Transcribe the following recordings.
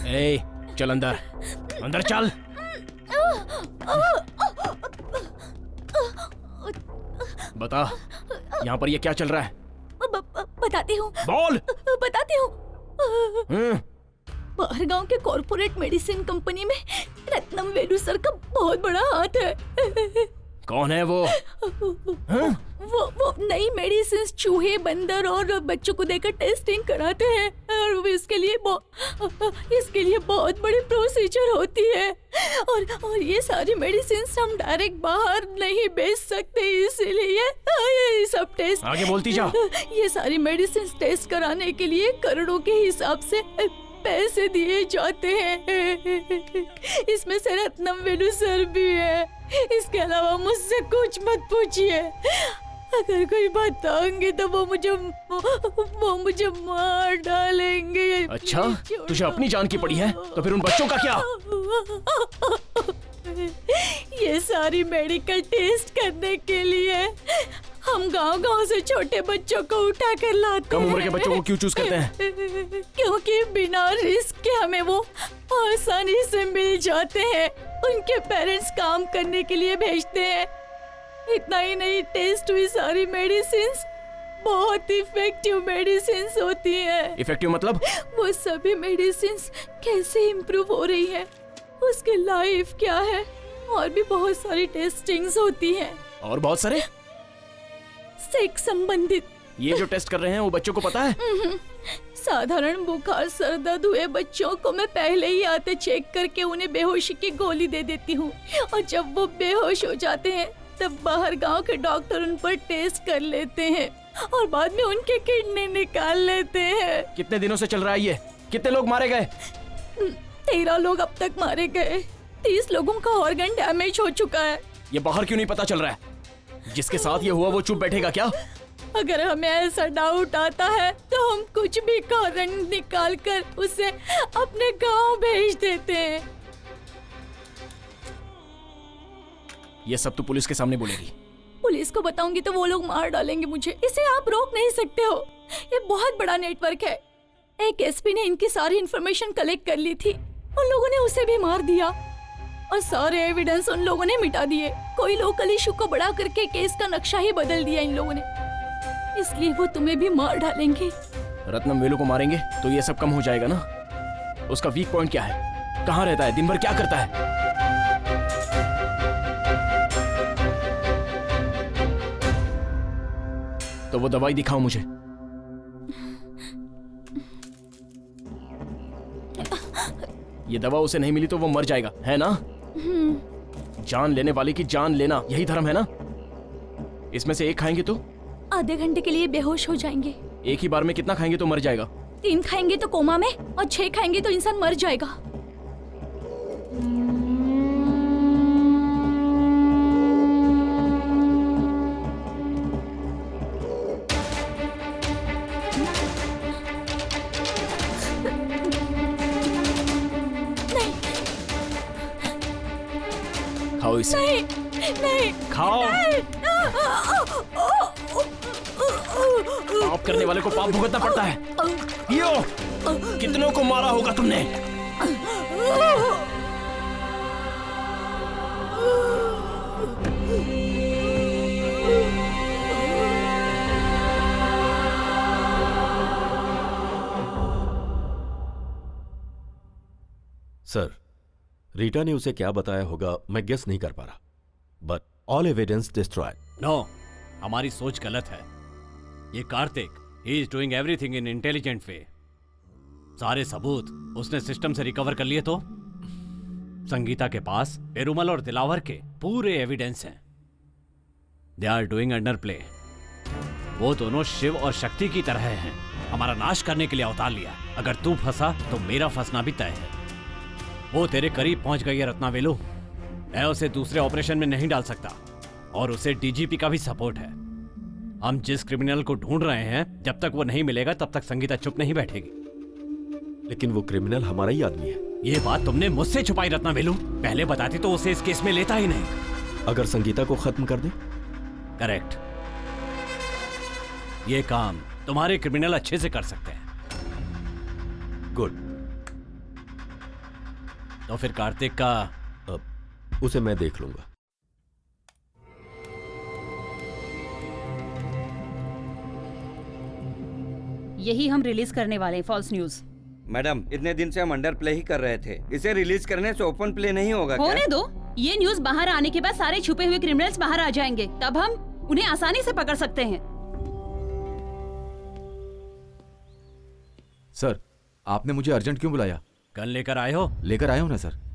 ए, चल अंदर, अंदर चल। बता, यहाँ पर ये क्या चल रहा है? बताती हूँ। बोल। बताती हूँ। बाहर गांव के कॉर्पोरेट मेडिसिन कंपनी में रत्नम वेलू सर का बहुत बड़ा हाथ है। कौन है वो? वो नई मेडिसिन चूहे, बंदर और बच्चों को देकर टेस्टिंग कराते हैं और इसके लिए बहुत बड़ी प्रोसीजर होती है और ये सारी मेडिसिन हम डायरेक्ट बाहर नहीं बेच सकते, इसीलिए ये सब टेस्ट। आगे बोलती जा। ये सारी मेडिसिन टेस्ट कराने के लिए करोड़ों के हिसाब से पैसे दिए जाते हैं। इसमें से रत्नम वेलू सर भी है। इसके अलावा मुझसे कुछ मत पूछिए। अगर कोई बताऊंगी तो वो मुझे मार डालेंगे। अच्छा, तुझे अपनी जान की पड़ी है, तो फिर उन बच्चों का क्या? ये सारी मेडिकल टेस्ट करने के लिए हम गांव-गांव से छोटे बच्चों को उठा कर लाते हैं। कम उम्र के बच्चों को क्यों चूज करते हैं? क्योंकि बिना रिस्क के हमें वो आसानी से मिल जाते हैं। उनके पेरेंट्स काम करने के लिए भेजते हैं। इतना ही नहीं, टेस्ट हुई सारी मेडिसिन्स बहुत इफेक्टिव मेडिसिन्स होती हैं। इफेक्टिव मतलब? वो सभी मेडिसिन्स कैसे इम्प्रूव हो रही है, उसकी लाइफ क्या है, और भी बहुत सारी टेस्टिंग्स होती हैं। और बहुत सारे सेक्स संबंधित। ये जो टेस्ट कर रहे हैं वो बच्चों को पता है? साधारण बुखार सर दर्द हुए बच्चों को मैं पहले ही आते चेक करके उन्हें बेहोशी की गोली दे देती हूँ, और जब वो बेहोश हो जाते हैं तब बाहर गांव के डॉक्टर उन पर टेस्ट कर लेते हैं और बाद में उनके किडनी निकाल लेते हैं। कितने दिनों से चल रहा है ये? कितने लोग मारे गए? 13 लोग अब तक मारे गए। 30 लोगों का ऑर्गन डैमेज हो चुका है। ये बाहर क्यों नहीं पता चल रहा है? जिसके साथ ये हुआ वो चुप बैठेगा क्या? अगर हमें ऐसा डाउट आता है तो हम कुछ भी कारण निकाल कर उसे अपने गांव भेज देते हैं। ये सब तो पुलिस के सामने बोलेगी। पुलिस को बताऊंगी तो वो लोग मार डालेंगे मुझे। इसे आप रोक नहीं सकते हो। ये बहुत बड़ा नेटवर्क है। एक एसपी ने इनकी सारी इन्फॉर्मेशन कलेक्ट कर ली थी। उन लोगों ने उसे भी मार दिया और सारे एविडेंस उन लोगों ने मिटा दिए। कोई लोकल इशू को बड़ा करके केस का नक्शा ही बदल दिया इन लोगों ने, इसलिए वो तुम्हें भी मार डालेंगे। रत्नम वेलू को मारेंगे तो ये सब कम हो जाएगा ना? उसका वीक पॉइंट क्या है? कहाँ रहता है? दिन भर क्या करता है? तो वो दवाई दिखाओ मुझे। ये दवा उसे नहीं मिली तो वो मर जाएगा, है ना? जान लेने वाले की जान लेना, यही धर्म है ना? इसमें से एक खाएंगे तो आधे घंटे के लिए बेहोश हो जाएंगे। एक ही बार में कितना खाएंगे तो मर जाएगा? 3 खाएंगे तो कोमा में, और 6 खाएंगे तो इंसान मर जाएगा। खाओ इसे। नहीं, खाओ। पाप करने वाले को पाप भुगतना पड़ता है। यो, कितनों को मारा होगा तुमने? सर, रीटा ने उसे क्या बताया होगा मैं गेस नहीं कर पा रहा, but all evidence destroyed. No, हमारी सोच गलत है। ये Kartik, he is doing everything in intelligent way. सारे सबूत उसने सिस्टम से रिकवर कर लिए तो संगीता के पास पेरुमल और दिलावर के पूरे एविडेंस हैं। They are doing under play. वो दोनों शिव और शक्ति की तरह हैं, हमारा नाश करने के लिए अवतार लिया। अगर तू फंसा तो मेरा फंसना भी तय है। वो तेरे करीब पहुंच गई है रत्ना वेलू। मैं उसे दूसरे ऑपरेशन में नहीं डाल सकता, और उसे डीजीपी का भी सपोर्ट है। हम जिस क्रिमिनल को ढूंढ रहे हैं, जब तक वो नहीं मिलेगा तब तक संगीता चुप नहीं बैठेगी। लेकिन वो क्रिमिनल हमारा ही आदमी है। ये बात तुमने मुझसे छुपाई रत्ना वेलू। पहले बताती तो उसे इस केस में लेता ही नहीं। अगर संगीता को खत्म कर दे? करेक्ट। ये काम तुम्हारे क्रिमिनल अच्छे से कर सकते हैं। गुड। तो फिर कार्तिक का उसे मैं देख लूंगा। यही हम रिलीज करने वाले हैं, फॉल्स न्यूज। मैडम, इतने दिन से हम अंडर प्ले ही कर रहे थे। इसे रिलीज करने से ओपन प्ले नहीं होगा होने क्या? दो। ये न्यूज बाहर आने के बाद सारे छुपे हुए क्रिमिनल्स बाहर आ जाएंगे, तब हम उन्हें आसानी से पकड़ सकते हैं। सर, आपने मुझे अर्जेंट क्यों बुलाया? गन लेकर आए हो? लेकर आया हूं ना सर।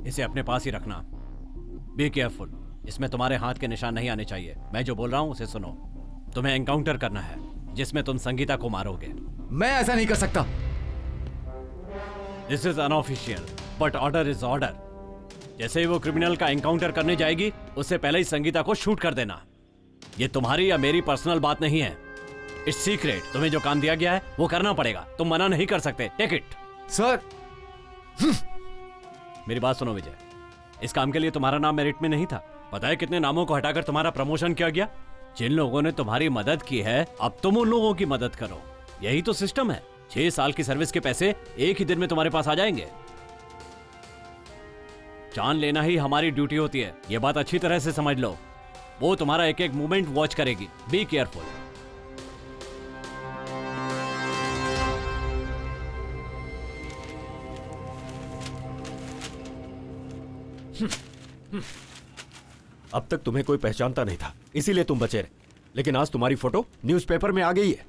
इसे अपने पास ही रखना। बी केयरफुल, इसमें तुम्हारे हाथ के निशान नहीं आने चाहिए। मैं जो बोल रहा हूं उसे सुनो। तुम्हें एनकाउंटर करना है जिसमें तुम संगीता को मारोगे। मैं ऐसा नहीं कर सकता। This is unofficial but order is order. जैसे ही वो क्रिमिनल का एनकाउंटर करने जाएगी उससे पहले ही संगीता को शूट कर देना। ये तुम्हारी या मेरी पर्सनल बात नहीं है, इट्स सीक्रेट। तुम्हें जो काम दिया गया है वो करना पड़ेगा, तुम मना नहीं कर सकते। Take it. सर, मेरी बात सुनो विजय, इस काम के लिए तुम्हारा नाम मेरिट में नहीं था। पता है कितने नामों को हटाकर तुम्हारा प्रमोशन किया गया? जिन लोगों ने तुम्हारी मदद की है अब तुम उन लोगों की मदद करो। यही तो सिस्टम है। 6 साल की सर्विस के पैसे एक ही दिन में तुम्हारे पास आ जाएंगे। जान लेना ही हमारी ड्यूटी होती है, यह बात अच्छी तरह से समझ लो। वो तुम्हारा एक एक मूवमेंट वॉच करेगी। Be careful. अब तक तुम्हें कोई पहचानता नहीं था, इसीलिए तुम बचे रहे। लेकिन आज तुम्हारी फोटो न्यूज़पेपर में आ गई है।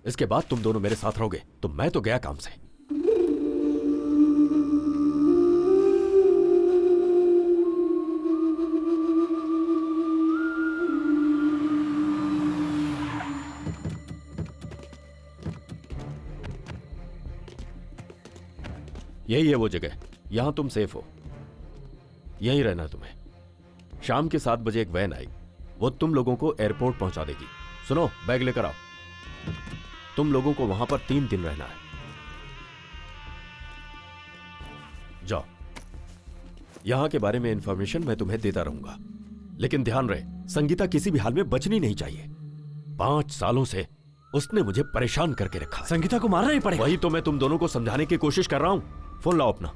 इसके बाद तुम दोनों मेरे साथ रहोगे, तो मैं तो गया काम से। यही है वो जगह, यहां तुम सेफ हो। यहीं रहना तुम्हें। शाम के 7 बजे एक वैन आई, वो तुम लोगों को एयरपोर्ट पहुंचा देगी। सुनो, बैग लेकर आओ। तुम लोगों को वहां पर 3 दिन रहना है। जाओ। यहां के बारे में इंफॉर्मेशन मैं तुम्हें देता रहूंगा, लेकिन ध्यान रहे, संगीता किसी भी हाल में बचनी नहीं चाहिए। 5 सालों से उसने मुझे परेशान करके रखा। संगीता को मारना ही पड़ेगा। वही तो मैं तुम दोनों को समझाने की कोशिश कर रहा हूं। फोन लाओ अपना।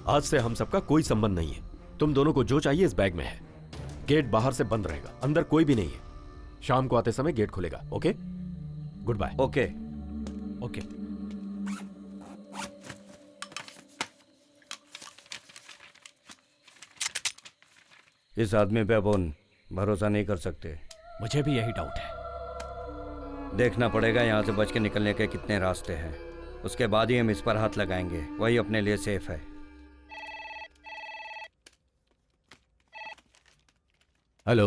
आज से हम सबका कोई संबंध नहीं है। तुम दोनों को जो चाहिए इस बैग में है। गेट बाहर से बंद रहेगा, अंदर कोई भी नहीं है। शाम को आते समय गेट खुलेगा। Okay, goodbye. Okay. Okay. इस आदमी पे अपन भरोसा नहीं कर सकते। मुझे भी यही डाउट है। देखना पड़ेगा यहाँ से बच के निकलने के कितने रास्ते हैं, उसके बाद ही हम इस पर हाथ लगाएंगे। वही अपने लिए सेफ है। हेलो,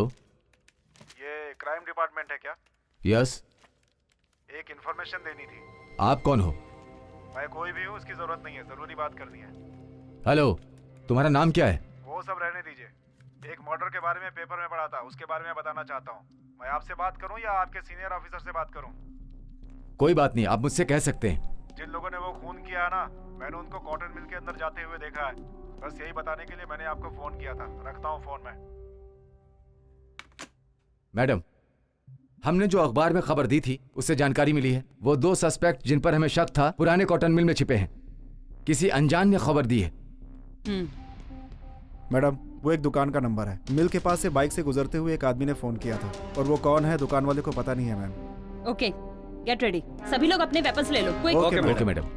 ये क्राइम डिपार्टमेंट है क्या? यस। एक इन्फॉर्मेशन देनी थी। आप कौन हो? मैं कोई भी हूँ, उसकी जरूरत नहीं है, जरूरी बात करनी है। हेलो, तुम्हारा नाम क्या है? वो सब रहने दीजिए। एक मर्डर के बारे में पेपर में पढ़ा था, उसके बारे में बताना चाहता हूँ। मैं आपसे बात करूँ या आपके सीनियर ऑफिसर से बात करूँ? कोई बात नहीं, आप मुझसे कह सकते हैं। जिन लोगों ने वो खून किया है ना, मैंने उनको कॉटन मिल के अंदर जाते हुए देखा है। बस यही बताने के लिए मैंने आपको फोन किया था। रखता हूँ फोन में। मैडम, हमने जो अखबार में खबर दी थी उससे जानकारी मिली है। वो 2 सस्पेक्ट जिन पर हमें शक था पुराने कॉटन मिल में छिपे हैं। किसी अनजान ने खबर दी है। मैडम, वो एक दुकान का नंबर है। मिल के पास से बाइक से गुजरते हुए एक आदमी ने फोन किया था, और वो कौन है दुकान वाले को पता नहीं है मैम। Okay, get ready. सभी लोग अपने वेपन्स ले लो। क्विक। Okay madam.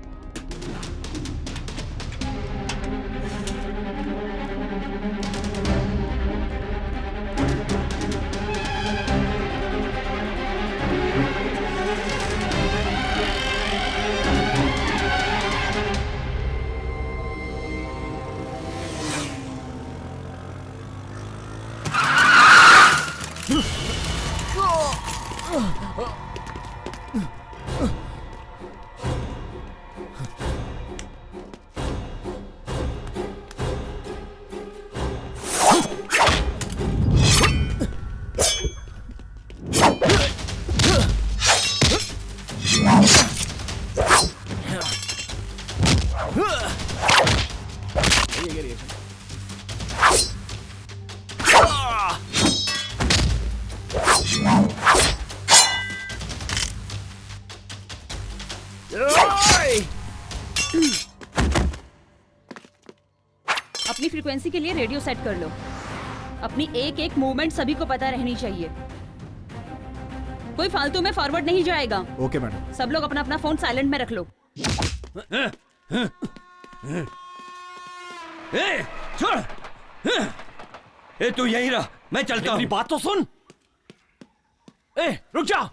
अपनी फ्रीक्वेंसी के लिए रेडियो सेट कर लो। अपनी एक एक मूवमेंट सभी को पता रहनी चाहिए। कोई फालतू में फॉरवर्ड नहीं जाएगा। Okay madam. सब लोग अपना अपना फोन साइलेंट में रख लो। छोड़। तू यहीं रह, मैं चलता हूँ। मेरी बात तो सुन। रुक जा।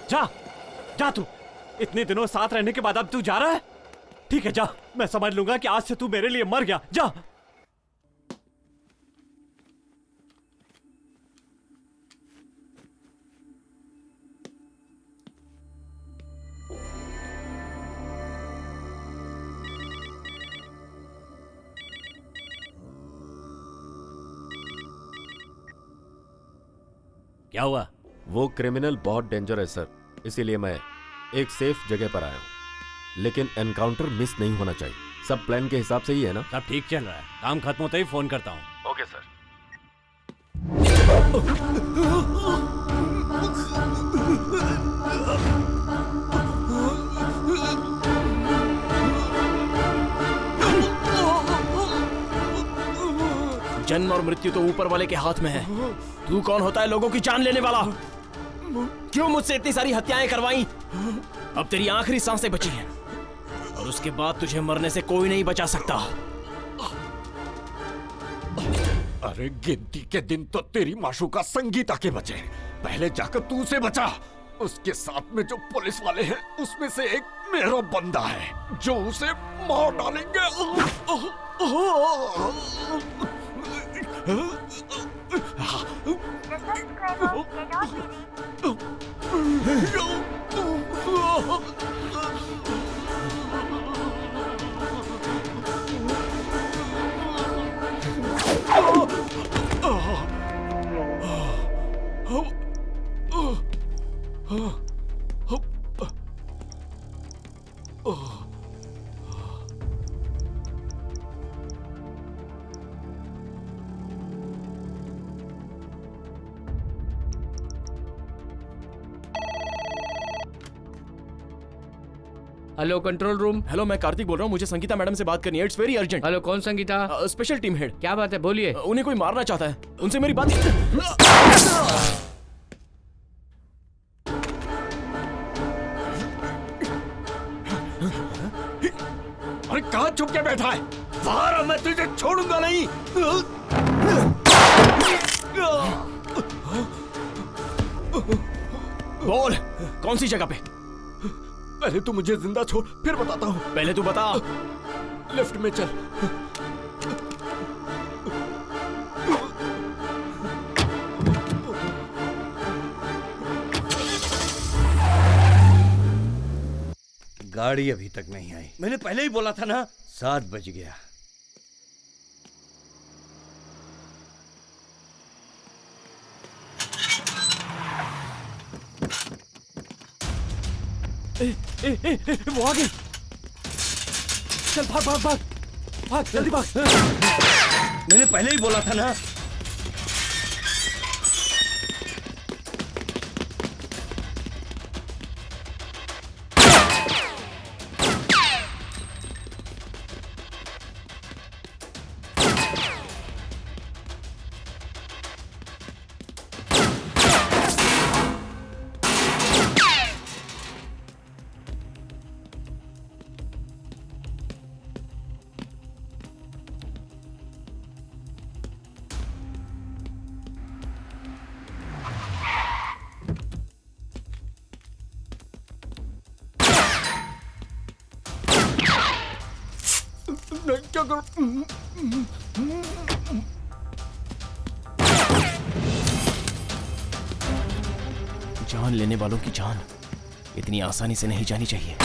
जा जा, तू इतने दिनों साथ रहने के बाद अब तू जा रहा है। ठीक है जा, मैं समझ लूंगा कि आज से तू मेरे लिए मर गया। जा। क्या हुआ? वो क्रिमिनल बहुत डेंजर है सर, इसीलिए मैं एक सेफ जगह पर आया हूँ। लेकिन एनकाउंटर मिस नहीं होना चाहिए। सब प्लान के हिसाब से ही है ना? सब ठीक चल रहा है, काम खत्म होते ही फोन करता हूँ। Okay sir. जन्म और मृत्यु तो ऊपर वाले के हाथ में है। तू कौन होता है लोगों की जान लेने वाला? क्यों मुझसे इतनी सारी हत्याएं करवाई? अब तेरी आखिरी सांसें बची हैं और उसके बाद तुझे मरने से कोई नहीं बचा सकता। अरे गिनती के दिन तो तेरी माशूका संगीता के बचे, पहले जाकर तू उसे बचा। उसके साथ में जो पुलिस वाले हैं उसमें से एक मेरा बंदा है जो उसे मार डालेंगे। Hello control room. हेलो, मैं कार्तिक बोल रहा हूँ। मुझे संगीता मैडम से बात करनी है। It's very urgent. हेलो, कौन संगीता? Special team head. क्या बात है, बोलिए। उन्हें कोई मारना चाहता है, उनसे मेरी बात। अरे कहाँ छुप के बैठा है? बाहर आ, मैं तुझे छोड़ूंगा नहीं। बोल, कौन सी जगह पे? पहले तू मुझे जिंदा छोड़, फिर बताता हूँ। पहले तू बता। लिफ्ट में चल। गाड़ी अभी तक नहीं आई। मैंने पहले ही बोला था ना, 7 बज गया। वो आ गई। चल भाग भाग भाग भाग, जल्दी भाग। मैंने पहले ही बोला था ना। क्या करूं? जान लेने वालों की जान इतनी आसानी से नहीं जानी चाहिए।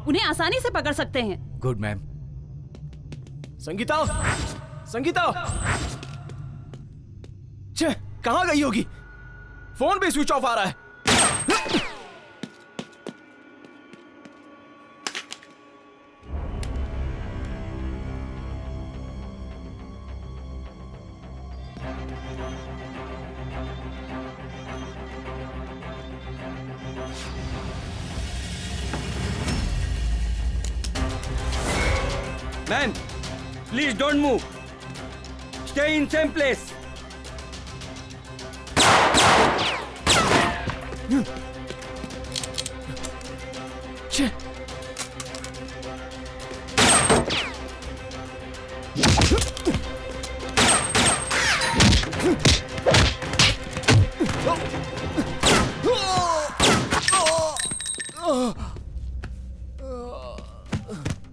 उन्हें आसानी से पकड़ सकते हैं। Good ma'am. संगीता, संगीता, छे, कहाँ गई होगी? फोन भी स्विच ऑफ आ रहा है। Man, please don't move, stay in same place.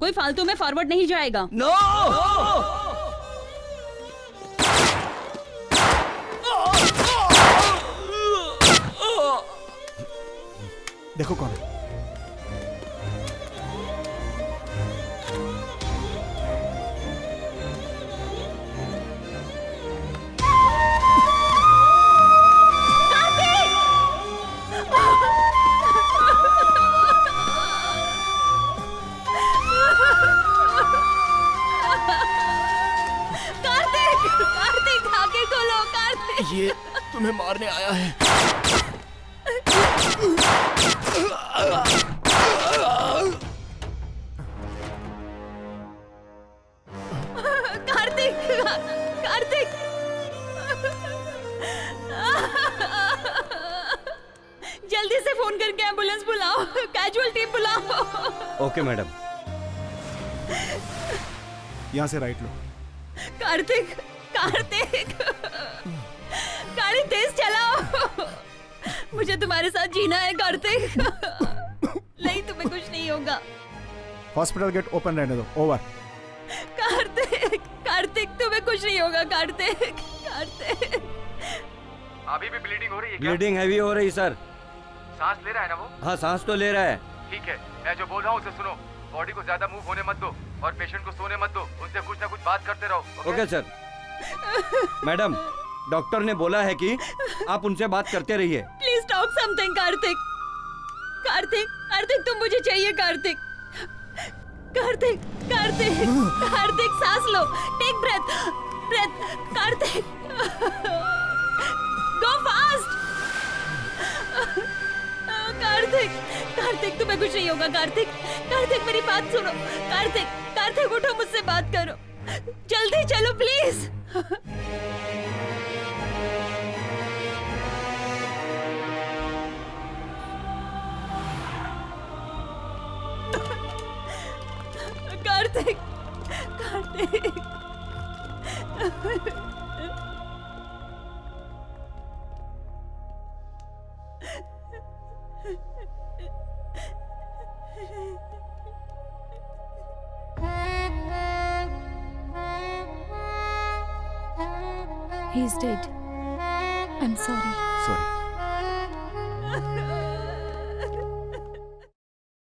कोई फालतू में फॉरवर्ड नहीं जाएगा। नो! देखो कौन है। ये तुम्हें मारने आया है। कार्तिक, कार्तिक, जल्दी से फोन करके एम्बुलेंस बुलाओ, कैजुअल्टी बुलाओ। Okay madam. यहाँ से राइट लो। कार्तिक, कार्तिक, गाड़ी तेज चलाओ। मुझे तुम्हारे साथ जीना है कार्तिक। नहीं, तुम्हें कुछ नहीं होगा। हॉस्पिटल गेट ओपन रहने दो। ओवर। कार्तिक, कार्तिक, तुम्हें कुछ नहीं होगा कार्तिक, कार्तिक। अभी भी ब्लीडिंग हो रही है क्या? ब्लीडिंग हैवी हो रही सर। सांस ले रहा है ना वो? हाँ, सांस तो ले रहा है। ठीक है, मैं जो बोल रहा हूँ उसे सुनो। बॉडी को ज्यादा मूव होने मत दो और पेशेंट को सोने मत दो। उनसे कुछ ना कुछ बात करते रहो। Okay sir. मैडम, डॉक्टर ने बोला है कि आप उनसे बात करते रहिए। Please talk something Kartik. Kartik, Kartik, तुम मुझे चाहिए कार्तिक। कार्तिक, कार्तिक, कार्तिक, सांस लो। Take breath, breath. Kartik, go fast. Kartik, Kartik, तुम्हें कुछ नहीं होगा कार्तिक। कार्तिक, मेरी बात सुनो। कार्तिक, कार्तिक, उठो, मुझसे बात करो। जल्दी चलो please. Kartik, Kartik. He's dead. I'm sorry. Sorry.